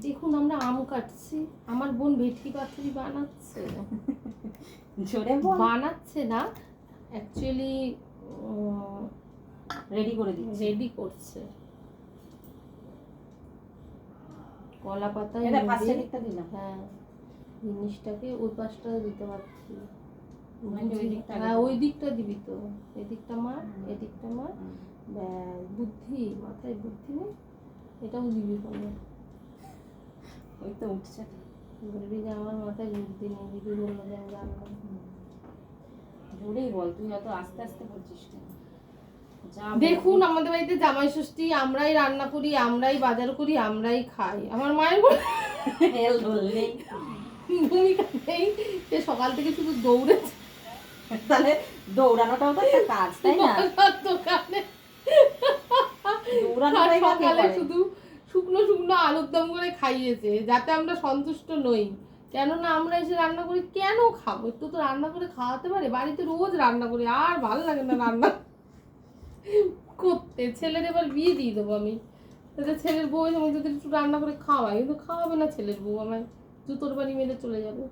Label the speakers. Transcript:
Speaker 1: দেখুন আমরা আম কাটছি, আমার বোন ভেটকি পাতুরি বানাচ্ছে।
Speaker 2: জোরে বল।
Speaker 1: বানাচ্ছে না, অ্যাকচুয়ালি
Speaker 2: রেডি করে দিচ্ছি।
Speaker 1: রেডি করছে। কলা পাতা
Speaker 2: এটা পাঁচটা দিকটা দিলাম।
Speaker 1: হ্যাঁ, জিনিসটাকে ওই পাশটা দিতে পারছি।
Speaker 2: হ্যাঁ
Speaker 1: ওই দিকটা দিবি তো, এদিকটা মার, এদিকটা মার। বুদ্ধি, মাথায় বুদ্ধি নেই, এটাও দিবি কোনো।
Speaker 2: ওই তো উঠছে।
Speaker 1: বলবি যে আমার মাথায় বুদ্ধি নেই, দিদি বললো যে আমি জানলাম।
Speaker 2: জোরেই বল, তুই অত আস্তে আস্তে বলছিস কেন?
Speaker 1: দেখুন আমাদের বাড়িতে জামাই ষষ্ঠী, আমরাই রান্না করি, আমরাই বাজার করি, আমরাই খাই। আমার মায়ের ভূমিকা নেই, সে সকাল থেকে শুধু দৌড়েছে।
Speaker 2: তাহলে দৌড়ানোটাও তো একটা কাজ, তাই না?
Speaker 1: দোকানে
Speaker 2: দৌড়ানোটাই
Speaker 1: সকালে শুধু শুকনো শুকনো আলুর দম করে খাইয়েছে, যাতে আমরা সন্তুষ্ট নই। কেননা আমরা এসে রান্না করি, কেন খাবো? একটু তো রান্না করে খাওয়াতে পারে। বাড়িতে রোজ রান্না করি, আর ভালো লাগে না রান্না করতে। ছেলের এবার বিয়ে দিয়ে দেবো আমি, তাদের ছেলের বউ যদি একটু রান্না করে খাওয়াই, কিন্তু খাওয়াবে না ছেলের বউ, আমায় জুতোর বাড়ি মেরে চলে যাবে।